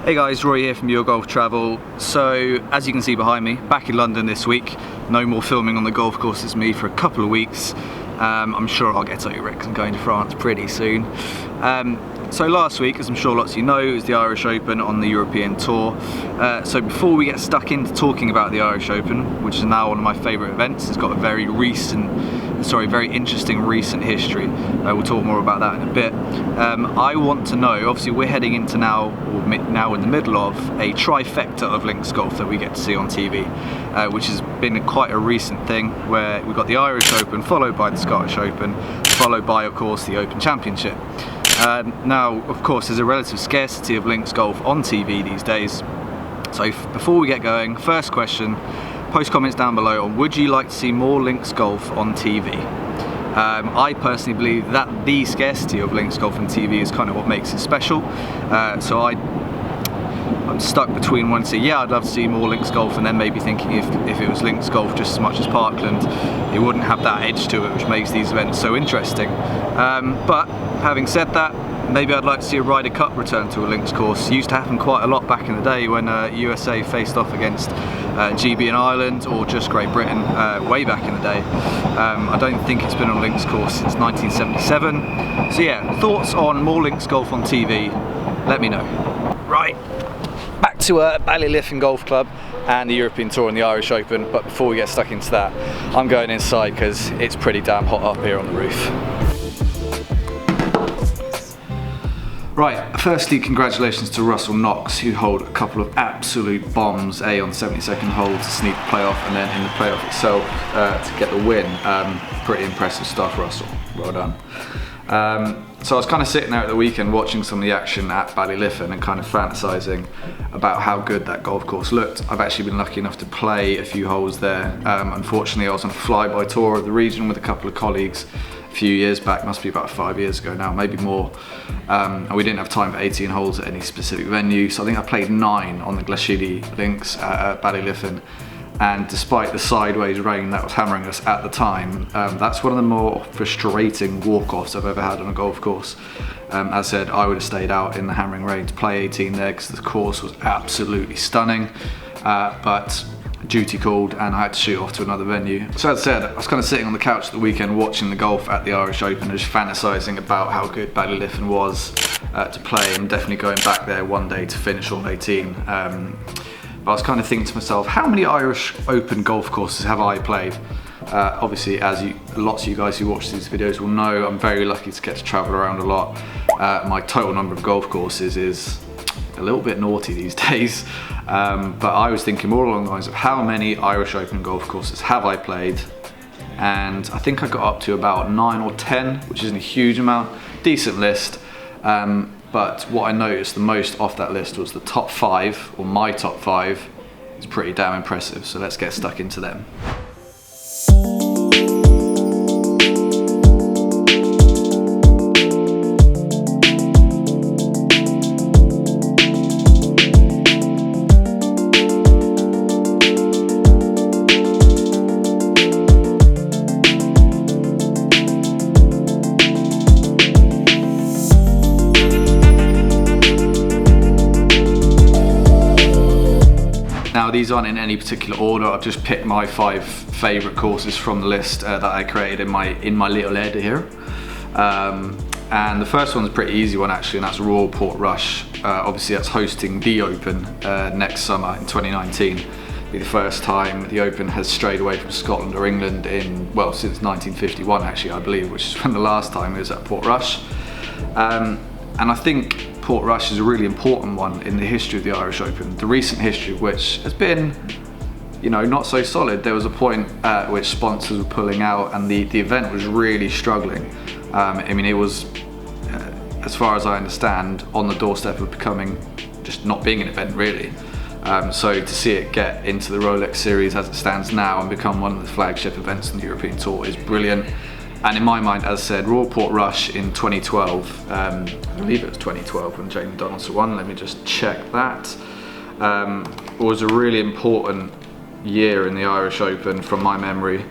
Hey guys, Rory here from Your Golf Travel. So, as you can see behind me, back in London this week. No more filming on the golf course as me for a couple of weeks. I'm sure I'll get over it because I'm going to France pretty soon. So last week, as I'm sure lots of you know, it was the Irish Open on the European Tour. So before we get stuck into talking about the Irish Open, which is now one of my favourite events, it's got a very interesting recent history. We'll talk more about that in a bit. I want to know, obviously we're heading into now in the middle of a trifecta of links golf that we get to see on TV, which has been quite a recent thing, where we've got the Irish Open, followed by the Scottish Open, followed by, of course, the Open Championship. Now, of course, there's a relative scarcity of links golf on TV these days. So before we get going, first question, post comments down below on would you like to see more links golf on TV? I personally believe that the scarcity of links golf on TV is kind of what makes it special. So I'm stuck between wanting to say, yeah, I'd love to see more links golf, and then maybe thinking if it was links golf just as much as Parkland, it wouldn't have that edge to it which makes these events so interesting. But having said that, maybe I'd like to see a Ryder Cup return to a links course. It used to happen quite a lot back in the day when USA faced off against GB in Ireland or just Great Britain way back in the day. I don't think it's been on a links course since 1977. So yeah, thoughts on more links golf on TV, let me know. Right, back to Ballybunion Golf Club and the European Tour and the Irish Open, but before we get stuck into that, I'm going inside because it's pretty damn hot up here on the roof. Right, firstly congratulations to Russell Knox, who holed a couple of absolute bombs, on the 72nd hole to sneak the playoff, and then in the playoff itself to get the win. Pretty impressive stuff, Russell, well done. So I was kind of sitting there at the weekend watching some of the action at Ballybunion and kind of fantasising about how good that golf course looked. I've actually been lucky enough to play a few holes there. Unfortunately I was on a flyby tour of the region with a couple of colleagues a few years back, must be about 5 years ago now, maybe more, and we didn't have time for 18 holes at any specific venue, so I think I played 9 on the Glashidi links at Ballybunion, and despite the sideways rain that was hammering us at the time, that's one of the more frustrating walk-offs I've ever had on a golf course. As I said, I would have stayed out in the hammering rain to play 18 there because the course was absolutely stunning, but duty called and I had to shoot off to another venue. So as I said, I was kind of sitting on the couch at the weekend watching the golf at the Irish Open, just fantasising about how good Ballybunion was to play, and definitely going back there one day to finish on 18. But I was kind of thinking to myself, how many Irish Open golf courses have I played? Obviously, as lots of you guys who watch these videos will know, I'm very lucky to get to travel around a lot. My total number of golf courses is a little bit naughty these days, but I was thinking more along the lines of how many Irish Open golf courses have I played, and I think I got up to about 9 or 10, which isn't a huge amount, decent list, but what I noticed the most off that list was the top 5, or my top 5, is pretty damn impressive, so let's get stuck into them. Now these aren't in any particular order, I've just picked my 5 favourite courses from the list that I created in my little head here. And the first one's a pretty easy one actually, and that's Royal Portrush. Obviously that's hosting the Open next summer in 2019. It'll be the first time the Open has strayed away from Scotland or England since 1951 actually, I believe, which is when the last time it was at Portrush. And I think Portrush is a really important one in the history of the Irish Open, the recent history of which has been, not so solid. There was a point at which sponsors were pulling out and the event was really struggling. It was, as far as I understand, on the doorstep of becoming just not being an event really. So to see it get into the Rolex series as it stands now and become one of the flagship events in the European Tour is brilliant. And in my mind, as I said, Royal Portrush in 2012, I believe it was 2012 when Jamie Donaldson won, let me just check that, was a really important year in the Irish Open from my memory,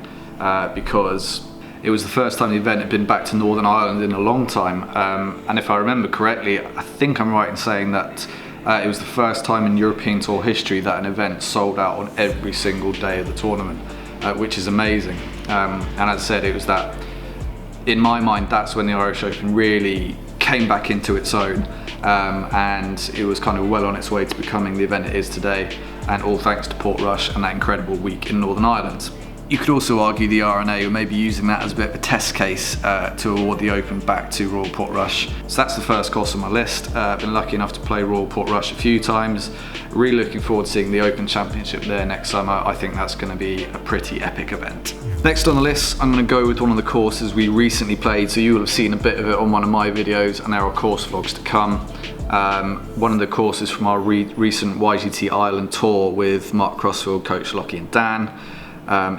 because it was the first time the event had been back to Northern Ireland in a long time, and if I remember correctly, I think I'm right in saying that It was the first time in European Tour history that an event sold out on every single day of the tournament, which is amazing. And as I said, it was that, in my mind, that's when the Irish Open really came back into its own, and it was kind of well on its way to becoming the event it is today, and all thanks to Portrush and that incredible week in Northern Ireland. You could also argue the RNA were maybe using that as a bit of a test case to award the Open back to Royal Portrush. So that's the first course on my list. Been lucky enough to play Royal Portrush a few times. Really looking forward to seeing the Open Championship there next summer. I think that's going to be a pretty epic event. Next on the list, I'm going to go with one of the courses we recently played, so you will have seen a bit of it on one of my videos, and there are course vlogs to come. One of the courses from our recent YGT Ireland tour with Mark Crossfield, Coach Lockey and Dan.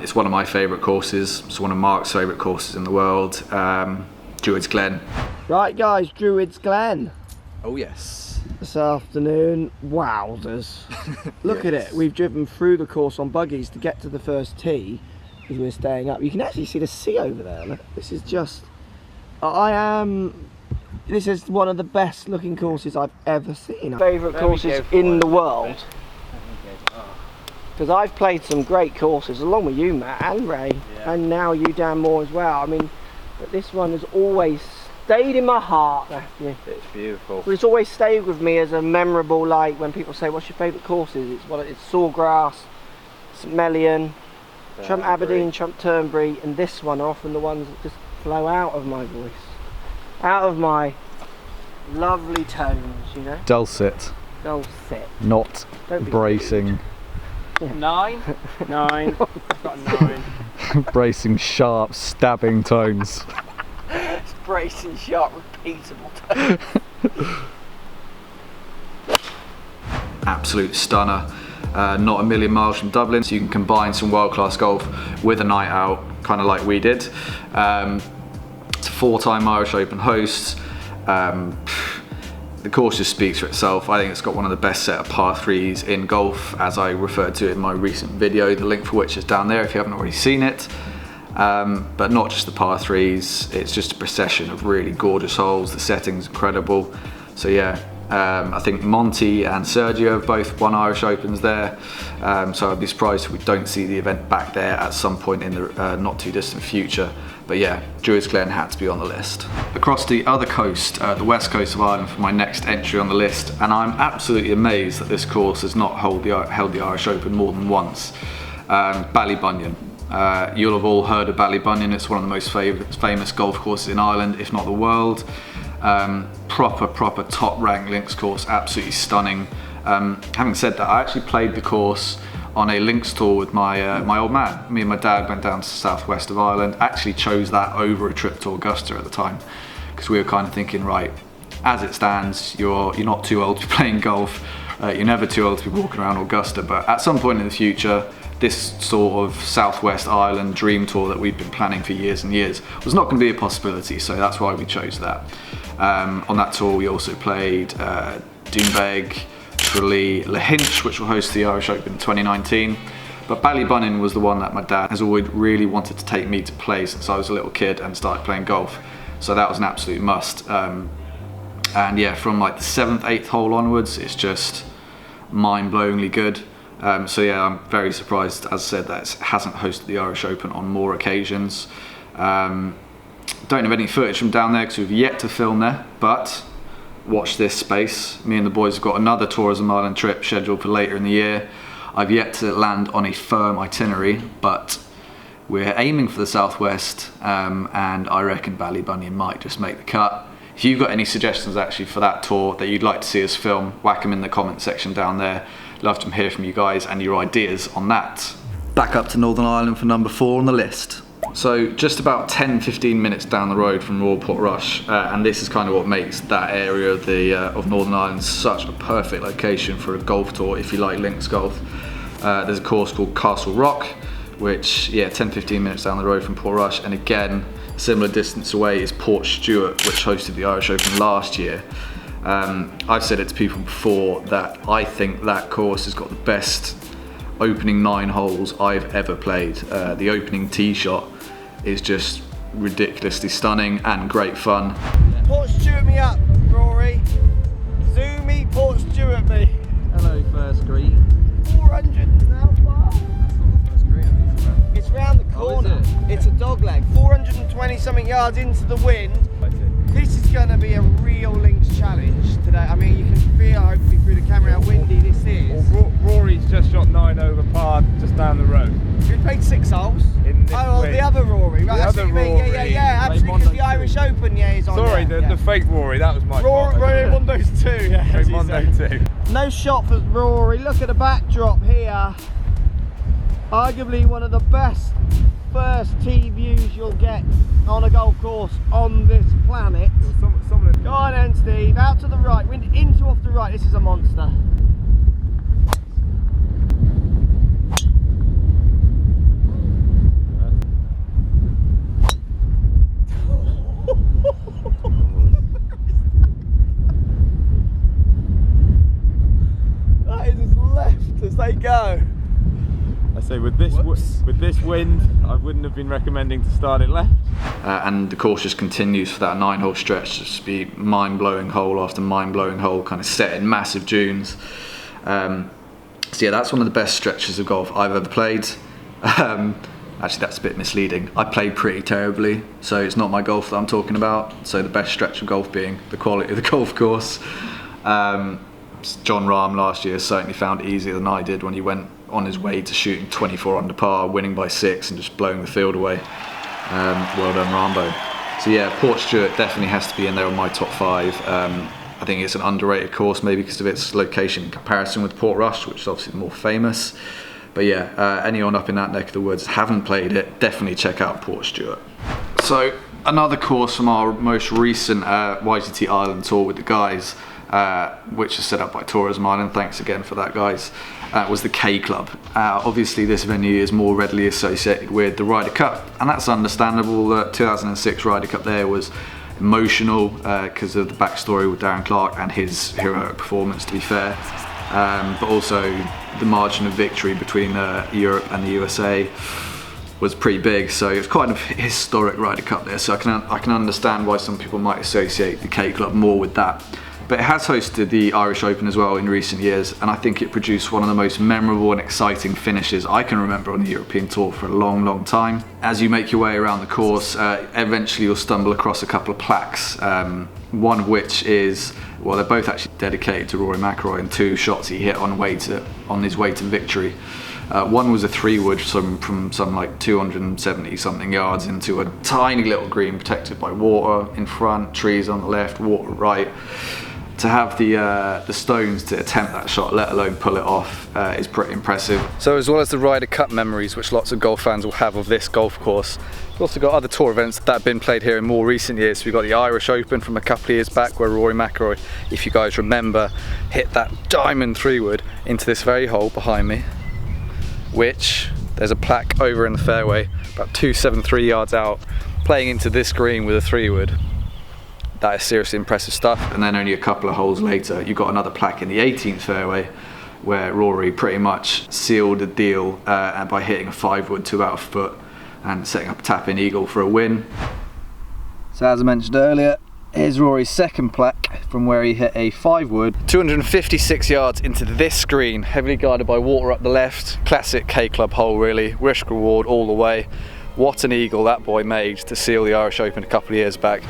It's one of my favourite courses. It's one of Mark's favourite courses in the world. Druids Glen. Right guys, Druids Glen. Oh yes. This afternoon, wowzers. Look at it, we've driven through the course on buggies to get to the first tee because we're staying up. You can actually see the sea over there. Look. This is just, this is one of the best looking courses I've ever seen. Favourite courses in the world. Because I've played some great courses along with you, Matt and Ray, and now you, Dan Moore, as well. I mean, but this one has always stayed in my heart, Matthew. It's beautiful. But it's always stayed with me as a memorable, like when people say, what's your favourite courses? It's Sawgrass, St Melian, Trump Aberdeen, Trump Turnberry, and this one are often the ones that just flow out of my voice. Out of my lovely tones, you know? Dulcet. Dulcet. Not bracing. 9? 9. I've got a 9. Bracing, sharp, stabbing tones. It's bracing, sharp, repeatable tones. Absolute stunner. Not a million miles from Dublin, so you can combine some world-class golf with a night out, kind of like we did. It's a 4-time Irish Open host. The course just speaks for itself. I think it's got one of the best set of par 3s in golf, as I referred to in my recent video, the link for which is down there if you haven't already seen it. But not just the par 3s, it's just a procession of really gorgeous holes. The setting's incredible. So yeah, I think Monty and Sergio have both won Irish Opens there. So I'd be surprised if we don't see the event back there at some point in the not too distant future. But yeah, Druids Glen had to be on the list. Across the other coast, the west coast of Ireland, for my next entry on the list, and I'm absolutely amazed that this course has not held the Irish Open more than once. Ballybunion. You'll have all heard of Ballybunion. It's one of the most famous golf courses in Ireland, if not the world. Proper top rank links course, absolutely stunning. Having said that, I actually played the course on a links tour with my old man. Me and my dad went down to the southwest of Ireland, actually chose that over a trip to Augusta at the time, because we were kind of thinking, right, as it stands, you're not too old to be playing golf, you're never too old to be walking around Augusta, but at some point in the future, this sort of southwest Ireland dream tour that we've been planning for years and years was not going to be a possibility, so that's why we chose that. On that tour we also played Doonbeg, Tralee, Lahinch, which will host the Irish Open in 2019. But Ballybunion was the one that my dad has always really wanted to take me to play since I was a little kid and started playing golf. So that was an absolute must. And yeah, from like the 7th, 8th hole onwards, it's just mind-blowingly good. So yeah, I'm very surprised, as I said, that it hasn't hosted the Irish Open on more occasions. Don't have any footage from down there because we've yet to film there, but watch this space. Me and the boys have got another Tourism Ireland trip scheduled for later in the year. I've yet to land on a firm itinerary, but we're aiming for the southwest, and I reckon Ballybunion might just make the cut. If you've got any suggestions actually for that tour that you'd like to see us film, whack them in the comment section down there. Love to hear from you guys and your ideas on that. Back up to Northern Ireland for number 4 on the list. So just about 10-15 minutes down the road from Royal Portrush, and this is kind of what makes that area of Northern Ireland such a perfect location for a golf tour if you like links golf. There's a course called Castle Rock, which, yeah, 10-15 minutes down the road from Portrush, and again, similar distance away is Portstewart, which hosted the Irish Open last year. I've said it to people before that I think that course has got the best opening 9 holes I've ever played. The opening tee shot is just ridiculously stunning and great fun. Portstewart me up, Rory. Zoom me, Portstewart me. yards into the wind. This is going to be a real links challenge today. I mean, you can feel hopefully through the camera how windy this is. Well, Rory's just shot 9 over par just down the road. We played 6 holes. In this the other Rory, right? The other Rory. Yeah, absolutely. Because the Irish Open, is on. Sorry, the fake Rory. That was my fault. Rory Mondo's 2, yeah. Mondo 2. No shot for Rory. Look at the backdrop here. Arguably one of the best first tee views you'll get on a golf course on this planet. Go on then, Steve. Out to the right. Wind into off the right. This is a monster. That is as left as they go. I say with this wind, I wouldn't have been recommending to start it left. And the course just continues for that 9-hole stretch, just be mind-blowing hole after mind-blowing hole, kind of set in massive dunes. So yeah, that's one of the best stretches of golf I've ever played. Actually, that's a bit misleading. I played pretty terribly, so it's not my golf that I'm talking about. So the best stretch of golf being the quality of the golf course. John Rahm last year certainly found it easier than I did when he went on his way to shooting 24 under par, winning by 6 and just blowing the field away. Well done, Rambo. So yeah, Portstewart definitely has to be in there on my top 5. I think it's an underrated course, maybe because of its location in comparison with Portrush, which is obviously more famous. But yeah, anyone up in that neck of the woods haven't played it, definitely check out Portstewart. So another course from our most recent YGT Ireland tour with the guys, which is set up by Tourism Ireland. Thanks again for that, guys. Was the K Club. Obviously this venue is more readily associated with the Ryder Cup, and that's understandable. The 2006 Ryder Cup there was emotional because of the backstory with Darren Clarke and his heroic performance, to be fair, but also the margin of victory between Europe and the USA was pretty big, so it was quite a historic Ryder Cup there, so I can understand why some people might associate the K Club more with that. But it has hosted the Irish Open as well in recent years, and I think it produced one of the most memorable and exciting finishes I can remember on the European Tour for a long, long time. As you make your way around the course, eventually you'll stumble across a couple of plaques, one of which is, well, they're both actually dedicated to Rory McIlroy and 2 shots he hit on his way to victory. One was a 3-wood from some like 270 something yards into a tiny little green protected by water in front, trees on the left, water right. To have the stones to attempt that shot, let alone pull it off, is pretty impressive. So as well as the Ryder Cup memories, which lots of golf fans will have of this golf course, we've also got other tour events that have been played here in more recent years. So we've got the Irish Open from a couple of years back, where Rory McIlroy, if you guys remember, hit that diamond 3-wood into this very hole behind me, which there's a plaque over in the fairway, about 273 yards out, playing into this green with a 3-wood. That is seriously impressive stuff. And then only a couple of holes later, you got another plaque in the 18th fairway, where Rory pretty much sealed the deal by hitting a 5-wood to about a foot and setting up a tap-in eagle for a win. So as I mentioned earlier, here's Rory's second plaque from where he hit a 5-wood, 256 yards into this green, heavily guarded by water up the left. Classic K Club hole, really. Risk reward all the way. What an eagle that boy made to seal the Irish Open a couple of years back.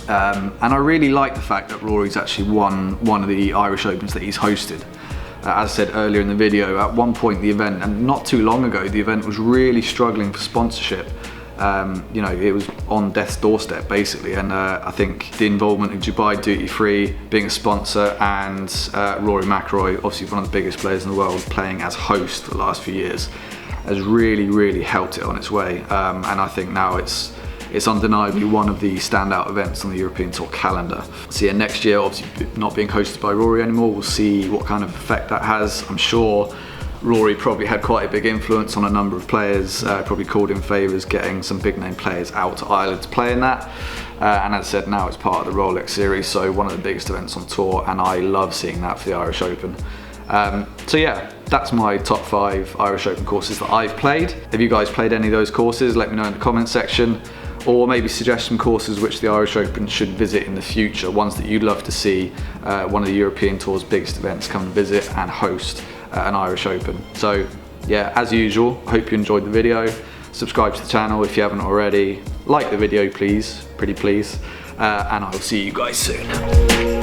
And I really like the fact that Rory's actually won one of the Irish Opens that he's hosted. As I said earlier in the video, at one point the event, and not too long ago, the event was really struggling for sponsorship. You know, it was on death's doorstep basically, and I think the involvement of Dubai Duty Free being a sponsor and Rory McIlroy, obviously one of the biggest players in the world, playing as host for the last few years, has really helped it on its way. And I think now it's undeniably one of the standout events on the European Tour calendar. So yeah, next year, obviously not being hosted by Rory anymore, we'll see what kind of effect that has. I'm sure Rory probably had quite a big influence on a number of players, probably called in favours getting some big name players out to Ireland to play in that. And as I said, now it's part of the Rolex series, so one of the biggest events on tour, and I love seeing that for the Irish Open. So yeah, that's my top 5 Irish Open courses that I've played. Have you guys played any of those courses? Let me know in the comment section. Or maybe suggest some courses which the Irish Open should visit in the future, ones that you'd love to see one of the European Tour's biggest events come and visit and host an Irish Open. So yeah, as usual, I hope you enjoyed the video. subscribe to the channel if you haven't already, like the video please, pretty please, and I will see you guys soon.